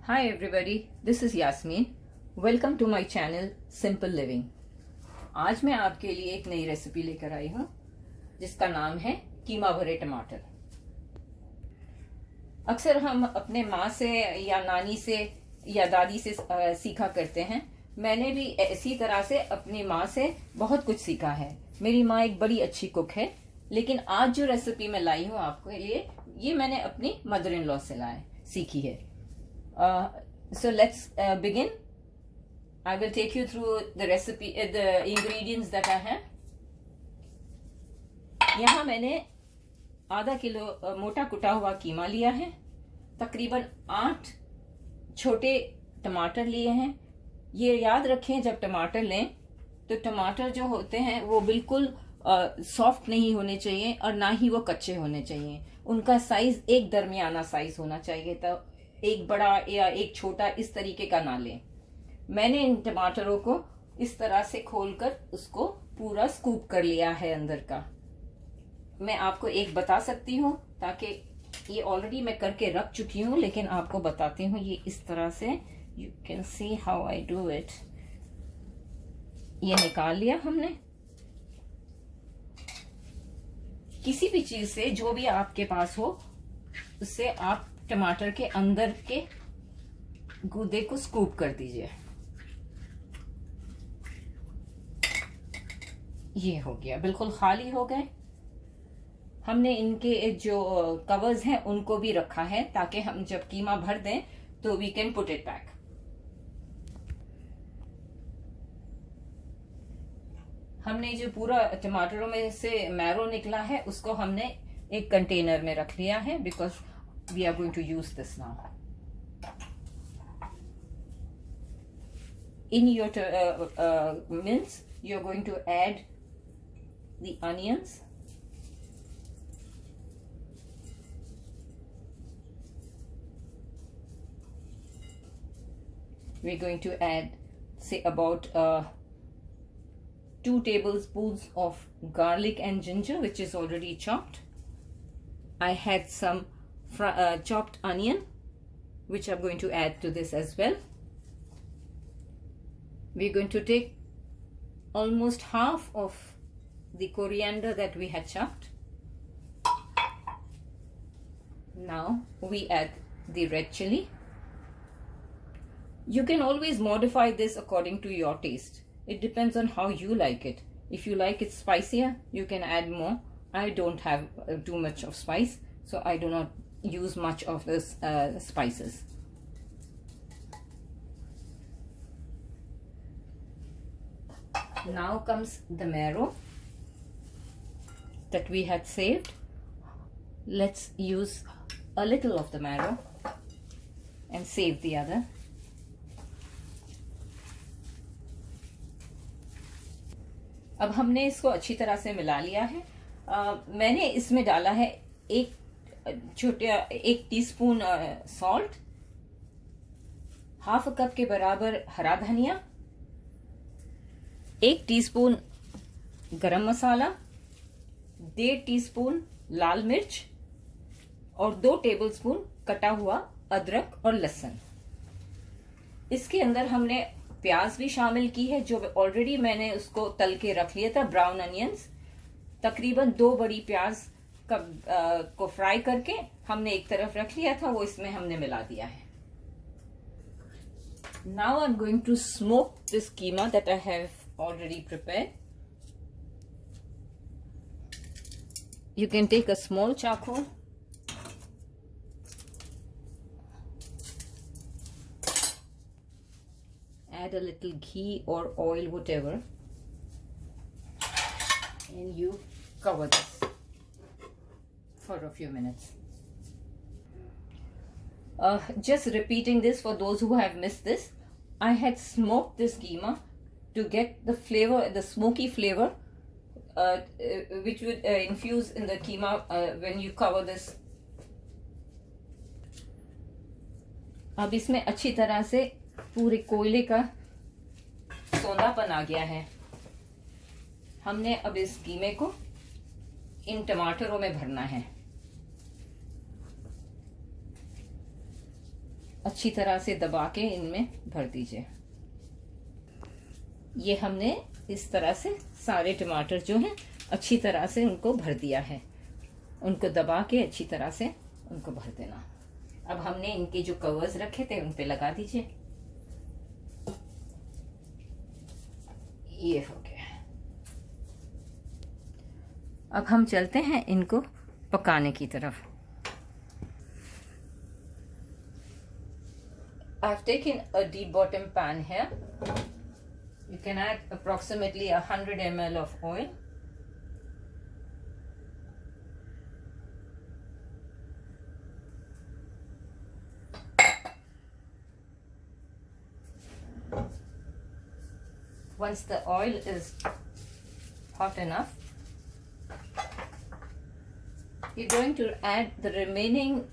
Hi everybody, this is Yasmin. Welcome to my channel Simple Living. आज मैं आपके लिए एक नई रेसिपी लेकर आई हूँ जिसका नाम है कीमा भरे टमाटर। अक्सर हम अपने माँ से या नानी से या दादी से सीखा करते हैं। मैंने भी इसी तरह से अपनी माँ से बहुत कुछ सीखा है। मेरी माँ एक बड़ी अच्छी कुक है, लेकिन आज जो रेसिपी मैं लाई हूँ आपके लिए, ये मैंने अपनी मदर इन लॉ से सीखी है। So let's begin. I will take you through the recipe, the ingredients that I have. यहाँ मैंने आधा किलो मोटा कुटा हुआ कीमा लिया है, तकरीबन 8 छोटे टमाटर लिए हैं। ये याद रखें, जब टमाटर लें तो टमाटर जो होते हैं वो बिल्कुल सॉफ्ट नहीं होने चाहिए और ना ही वो कच्चे होने चाहिए। उनका साइज एक दरमियाना साइज होना चाहिए, तो एक बड़ा या एक छोटा इस तरीके का ना लें। मैंने इन टमाटरों को इस तरह से खोलकर उसको पूरा स्कूप कर लिया है अंदर का। मैं आपको एक बता सकती हूँ, ताकि ये ऑलरेडी मैं करके रख चुकी हूँ, लेकिन आपको बताती हूँ। ये इस तरह से, you can see how I do it. ये निकाल लिया हमने। किसी भी चीज से, जो भी आपके पास हो, उससे आप टमाटर के अंदर के गूदे को स्कूप कर दीजिए। ये हो गया, बिल्कुल खाली हो गए। हमने इनके जो कवर्स हैं उनको भी रखा है, ताकि हम जब कीमा भर दें तो we can put it back. हमने जो पूरा टमाटरों में से मैरो निकला है उसको हमने एक कंटेनर में रख लिया है, because we are going to use this now. In your mince, you're going to add the onions, we're going to add, say, about 2 tablespoons of garlic and ginger, which is already chopped. I had some chopped onion, which I'm going to add to this as well. We're going to take almost half of the coriander that we had chopped. Now we add the red chili. You can always modify this according to your taste. It depends on how you like it. If you like it spicier, you can add more. I don't have too much of spice, so I do not use much of this spices. Now comes the marrow that we had saved. Let's use a little of the marrow and save the other. अब हमने इसको अच्छी तरह से मिला लिया है। मैंने इसमें डाला है एक टीस्पून सॉल्ट, हाफ कप के बराबर हरा धनिया, 1 टीस्पून गरम मसाला, 1.5 टीस्पून लाल मिर्च और 2 टेबलस्पून कटा हुआ अदरक और लहसुन। इसके अंदर हमने प्याज भी शामिल की है, जो ऑलरेडी मैंने उसको तल के रख लिया था, ब्राउन अनियंस। तकरीबन 2 बड़ी प्याज को फ्राई करके हमने एक तरफ रख लिया था, वो इसमें हमने मिला दिया है। Now I'm going to smoke this keema that I have already prepared. You can take a small charcoal, add a little ghee or oil, whatever, and you cover this for a few minutes. Just repeating this for those who have missed this, I had smoked this keema to get the flavor, the smoky flavor, which would infuse in the keema when you cover this. अब इसमें अच्छी तरह से पूरे कोयले का सौंधापन आ गया है। हमने अब इस कीमे को इन टमाटरों में भरना है। अच्छी तरह से दबा के इनमें भर दीजिए। ये हमने इस तरह से सारे टमाटर जो हैं अच्छी तरह से उनको भर दिया है। उनको दबा के अच्छी तरह से उनको भर देना। अब हमने इनके जो कवर्स रखे थे उन पे लगा दीजिए। ये हो गया। अब हम चलते हैं इनको पकाने की तरफ। I've taken a deep bottom pan here. You can add approximately 100 ml of oil. Once the oil is hot enough, you're going to add the remaining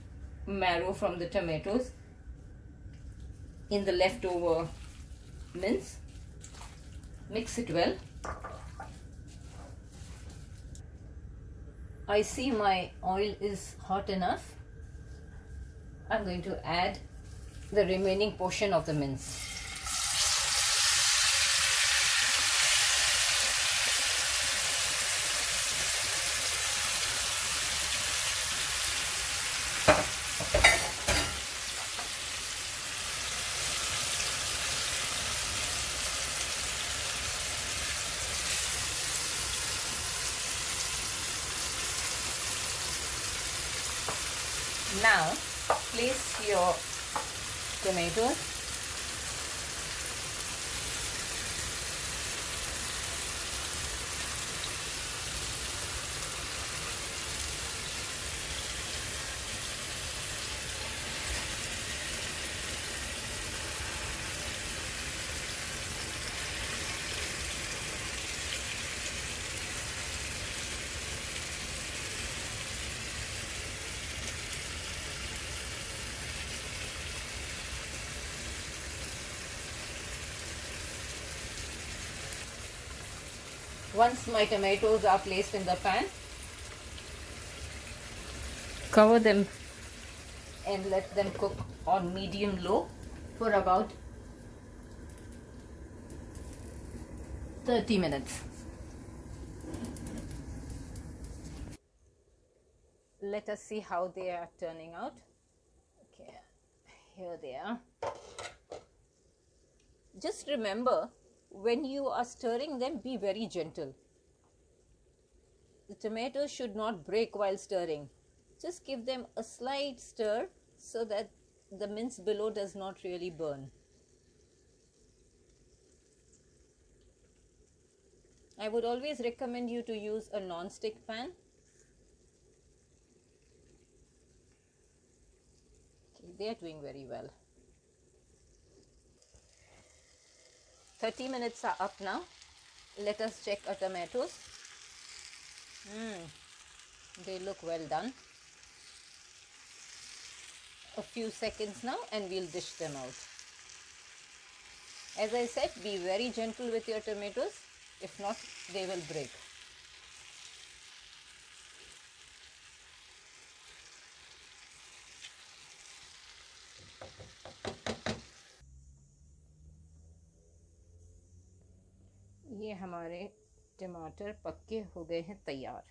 marrow from the tomatoes in the leftover mince. Mix it well. I see my oil is hot enough. I'm going to add the remaining portion of the mince. Now place your tomatoes Once my tomatoes are placed in the pan, cover them and let them cook on medium low for about 30 minutes. Let us see how they are turning out. Okay, here they are. Just remember, when you are stirring them, be very gentle. The tomatoes should not break while stirring. Just give them a slight stir so that the mince below does not really burn. I would always recommend you to use a non-stick pan. Okay, they are doing very well. 30 minutes are up now. Let us check our tomatoes. They look well done. A few seconds now and we'll dish them out. As I said, be very gentle with your tomatoes. If not, they will break. ये हमारे टमाटर पक्के हो गए हैं तैयार।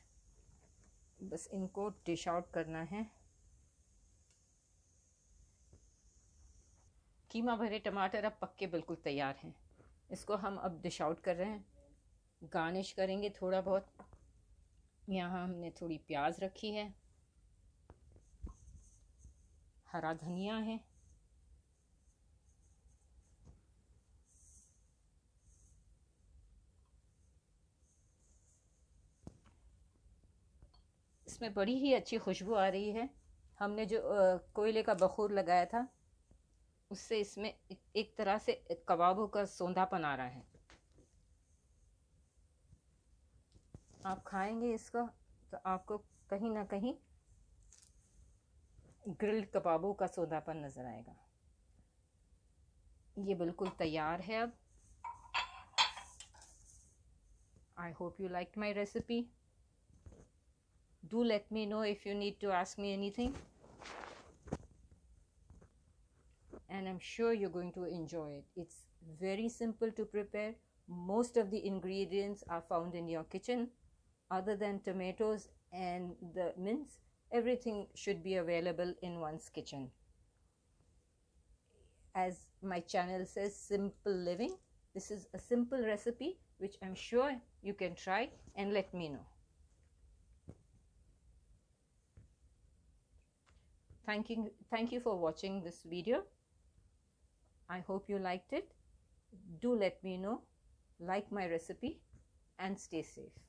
बस इनको डिश आउट करना है। कीमा भरे टमाटर अब पक्के बिल्कुल तैयार हैं। इसको हम अब डिश आउट कर रहे हैं। गार्निश करेंगे थोड़ा बहुत। यहाँ हमने थोड़ी प्याज रखी है, हरा धनिया है, इसमें बड़ी ही अच्छी खुशबू आ रही है। हमने जो कोयले का बखूर लगाया था उससे इसमें एक तरह से कबाबों का सौंधापन आ रहा है। आप खाएंगे इसको तो आपको कहीं ना कहीं ग्रिल्ड कबाबों का सौंधापन नजर आएगा। ये बिल्कुल तैयार है अब। I hope you liked my recipe. Do let me know if you need to ask me anything. I'm sure you're going to enjoy it. It's very simple to prepare. Most of the ingredients are found in your kitchen. Other than tomatoes and the mince, everything should be available in one's kitchen. As my channel says, simple living. This is a simple recipe which I'm sure you can try and let me know. Thank you for watching this video. I hope you liked it. Do let me know, like my recipe, and stay safe.